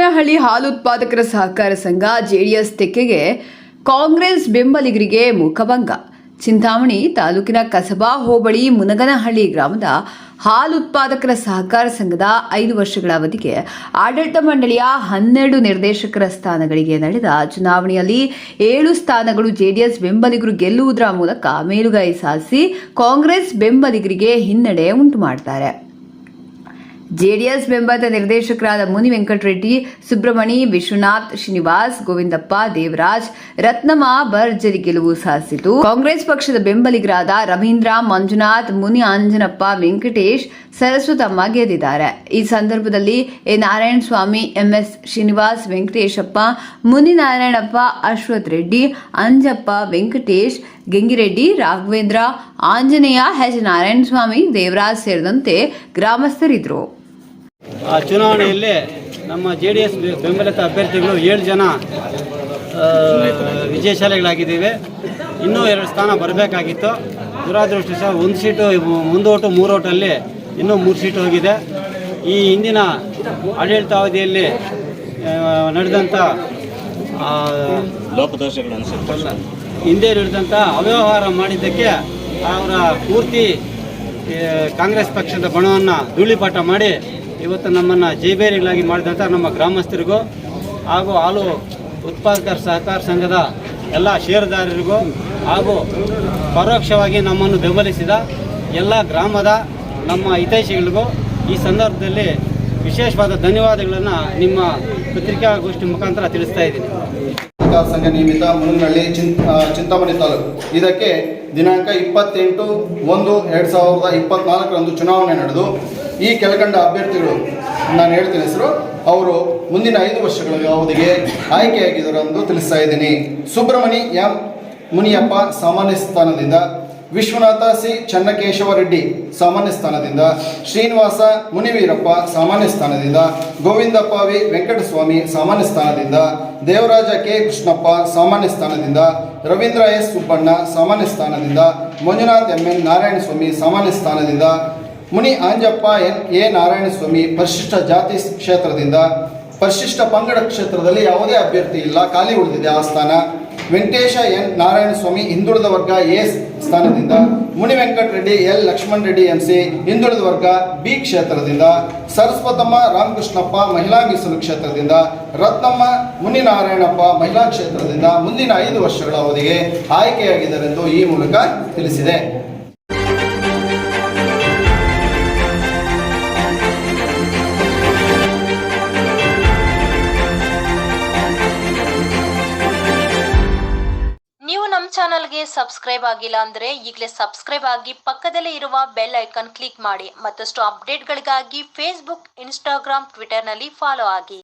ಮುನಗನಹಳ್ಳಿ ಹಾಲು ಉತ್ಪಾದಕರ ಸಹಕಾರ ಸಂಘ ಜೆಡಿಎಸ್ ತೆಕ್ಕೆಗೆ ಕಾಂಗ್ರೆಸ್ ಬೆಂಬಲಿಗರಿಗೆ ಮುಖಭಂಗ. ಚಿಂತಾಮಣಿ ತಾಲೂಕಿನ ಕಸಬಾ ಹೋಬಳಿ ಮುನಗನಹಳ್ಳಿ ಗ್ರಾಮದ ಹಾಲು ಉತ್ಪಾದಕರ ಸಹಕಾರ ಸಂಘದ 5 ವರ್ಷಗಳ ಅವಧಿಗೆ ಆಡಳಿತ ಮಂಡಳಿಯ 12 ನಿರ್ದೇಶಕರ ಸ್ಥಾನಗಳಿಗೆ ನಡೆದ ಚುನಾವಣೆಯಲ್ಲಿ 7 ಸ್ಥಾನಗಳು ಜೆಡಿಎಸ್ ಬೆಂಬಲಿಗರು ಗೆಲ್ಲುವುದರ ಮೂಲಕ ಮೇಲುಗೈ ಸಾಧಿಸಿ ಕಾಂಗ್ರೆಸ್ ಬೆಂಬಲಿಗರಿಗೆ ಹಿನ್ನಡೆ ಉಂಟು ಮಾಡುತ್ತಾರೆ. ಜೆಡಿಎಸ್ ಬೆಂಬಲಿತ ನಿರ್ದೇಶಕರಾದ ಮುನಿ ವೆಂಕಟರೆಡ್ಡಿ, ಸುಬ್ರಮಣಿ, ವಿಶ್ವನಾಥ್, ಶ್ರೀನಿವಾಸ್, ಗೋವಿಂದಪ್ಪ, ದೇವರಾಜ್, ರತ್ನಮ್ಮ ಭರ್ಜರಿ ಗೆಲುವು ಸಾಧಿಸಿತು. ಕಾಂಗ್ರೆಸ್ ಪಕ್ಷದ ಬೆಂಬಲಿಗರಾದ ರವೀಂದ್ರ, ಮಂಜುನಾಥ್, ಮುನಿ ಆಂಜನಪ್ಪ, ವೆಂಕಟೇಶ್, ಸರಸ್ವತಮ್ಮ ಗೆದ್ದಿದ್ದಾರೆ. ಈ ಸಂದರ್ಭದಲ್ಲಿ A Narayanaswamy, MS Srinivas, Venkateshappa, Muni Narayanappa, Ashwath Reddy, Anjappa, Venkatesh, Gengireddy, Raghavendra, Anjaneya, H Narayanaswamy, Devaraj ಸೇರಿದಂತೆ ಗ್ರಾಮಸ್ಥರಿದ್ದರು. ಚುನಾವಣೆಯಲ್ಲಿ ನಮ್ಮ ಜೆಡಿಎಸ್ ಬೆಂಬಲಿತ ಅಭ್ಯರ್ಥಿಗಳು 7 ಜನ ವಿಜಯಶಾಲಿಗಳಾಗಿದ್ದೇವೆ. ಇನ್ನೂ 2 ಸ್ಥಾನ ಬರಬೇಕಾಗಿತ್ತು. ದುರಾದೃಷ್ಟವಶ 1 ಸೀಟು ಮುಂದೋಟು 3 ಓಟಲ್ಲಿ ಇನ್ನೂ 3 ಸೀಟು ಹೋಗಿದೆ. ಈ ಹಿಂದಿನ ಆಡಳಿತಾವಧಿಯಲ್ಲಿ ನಡೆದಂಥ ಹಿಂದೆ ನಡೆದಂಥ ಅವ್ಯವಹಾರ ಮಾಡಿದ್ದಕ್ಕೆ ಅವರ ಪೂರ್ತಿ ಕಾಂಗ್ರೆಸ್ ಪಕ್ಷದ ಬಣವನ್ನು ಧೂಳಿಪಾಠ ಮಾಡಿ ಇವತ್ತು ನಮ್ಮನ್ನು ಜೈಬೇರಿಗಳಾಗಿ ಮಾಡಿದಂಥ ನಮ್ಮ ಗ್ರಾಮಸ್ಥರಿಗೂ ಹಾಗೂ ಹಾಲು ಉತ್ಪಾದಕರ ಸಹಕಾರ ಸಂಘದ ಎಲ್ಲ ಷೇರುದಾರರಿಗೂ ಹಾಗೂ ಪರೋಕ್ಷವಾಗಿ ನಮ್ಮನ್ನು ಬೆಂಬಲಿಸಿದ ಎಲ್ಲ ಗ್ರಾಮದ ನಮ್ಮ ಹಿತೈಷಿಗಳಿಗೂ ಈ ಸಂದರ್ಭದಲ್ಲಿ ವಿಶೇಷವಾದ ಧನ್ಯವಾದಗಳನ್ನು ನಿಮ್ಮ ಪತ್ರಿಕಾಗೋಷ್ಠಿ ಮುಖಾಂತರ ತಿಳಿಸ್ತಾ ಇದ್ದೀನಿ. ಸಹಕಾರ ಸಂಘ ನಿಯಮಿತ ಮುನಗನಹಳ್ಳಿ ಚಿಂತಾಮಣಿ ತಾಲೂಕು. ಇದಕ್ಕೆ ದಿನಾಂಕ 28/1/2024 ಚುನಾವಣೆ ನಡೆದು ಈ ಕೆಳಕಂಡ ಅಭ್ಯರ್ಥಿಗಳು, ನಾನು ಹೇಳ್ತೀನಿ ಹೆಸರು, ಅವರು ಮುಂದಿನ 5 ವರ್ಷಗಳ ಅವಧಿಗೆ ಆಯ್ಕೆಯಾಗಿದ್ದರೆಂದು ತಿಳಿಸ್ತಾ ಇದ್ದೀನಿ. ಸುಬ್ರಮಣಿ ಎಂ ಮುನಿಯಪ್ಪ ಸಾಮಾನ್ಯ ಸ್ಥಾನದಿಂದ, ವಿಶ್ವನಾಥ ಸಿ ಚನ್ನಕೇಶವ ರೆಡ್ಡಿ ಸಾಮಾನ್ಯ ಸ್ಥಾನದಿಂದ, ಶ್ರೀನಿವಾಸ ಮುನಿವೀರಪ್ಪ ಸಾಮಾನ್ಯ ಸ್ಥಾನದಿಂದ, ಗೋವಿಂದಪ್ಪ ವಿ ವೆಂಕಟಸ್ವಾಮಿ ಸಾಮಾನ್ಯ ಸ್ಥಾನದಿಂದ, ದೇವರಾಜ ಕೆ ಕೃಷ್ಣಪ್ಪ ಸಾಮಾನ್ಯ ಸ್ಥಾನದಿಂದ, ರವೀಂದ್ರ ಎಸ್ ಸುಬ್ಬಣ್ಣ ಸಾಮಾನ್ಯ ಸ್ಥಾನದಿಂದ, ಮಂಜುನಾಥ್ ಎಂಎನ್ ನಾರಾಯಣಸ್ವಾಮಿ ಸಾಮಾನ್ಯ ಸ್ಥಾನದಿಂದ, ಮುನಿ ಆಂಜಪ್ಪ ಎ ನಾರಾಯಣಸ್ವಾಮಿ ಪರಿಶಿಷ್ಟ ಜಾತಿ ಕ್ಷೇತ್ರದಿಂದ, ಪರಿಶಿಷ್ಟ ಪಂಗಡ ಕ್ಷೇತ್ರದಲ್ಲಿ ಯಾವುದೇ ಅಭ್ಯರ್ಥಿ ಇಲ್ಲ, ಖಾಲಿ ಉಳಿದಿದೆ ಆ ಸ್ಥಾನ. ವೆಂಕಟೇಶ ಎನ್ ನಾರಾಯಣಸ್ವಾಮಿ ಹಿಂದುಳಿದ ವರ್ಗ ಎ ಸ್ಥಾನದಿಂದ, ಮುನಿ ವೆಂಕಟರೆಡ್ಡಿ ಎಲ್ ಲಕ್ಷ್ಮಣ್ ರೆಡ್ಡಿ ಎಂಸಿ ಹಿಂದುಳಿದ ವರ್ಗ ಬಿ ಕ್ಷೇತ್ರದಿಂದ, ಸರಸ್ವತಮ್ಮ ರಾಮಕೃಷ್ಣಪ್ಪ ಮಹಿಳಾ ಮೀಸಲು ಕ್ಷೇತ್ರದಿಂದ, ರತ್ನಮ್ಮ ಮುನಿ ನಾರಾಯಣಪ್ಪ ಮಹಿಳಾ ಕ್ಷೇತ್ರದಿಂದ ಮುಂದಿನ 5 ವರ್ಷಗಳ ಅವಧಿಗೆ ಆಯ್ಕೆಯಾಗಿದ್ದಾರೆಂದು ಈ ಮೂಲಕ ತಿಳಿಸಿದೆ. ನಮ್ಮ ಚಾನಲ್ಗೆ ಸಬ್ಸ್ಕ್ರೈಬ್ ಆಗಿಲ್ಲ ಅಂದ್ರೆ ಈಗಲೇ ಸಬ್ಸ್ಕ್ರೈಬ್ ಆಗಿ ಪಕ್ಕದಲ್ಲೇ ಇರುವ ಬೆಲ್ ಐಕಾನ್ ಕ್ಲಿಕ್ ಮಾಡಿ. ಮತ್ತಷ್ಟು ಅಪ್ಡೇಟ್ಗಳಿಗಾಗಿ ಫೇಸ್ಬುಕ್, ಇನ್ಸ್ಟಾಗ್ರಾಮ್, ಟ್ವಿಟರ್ನಲ್ಲಿ ಫಾಲೋ ಆಗಿ.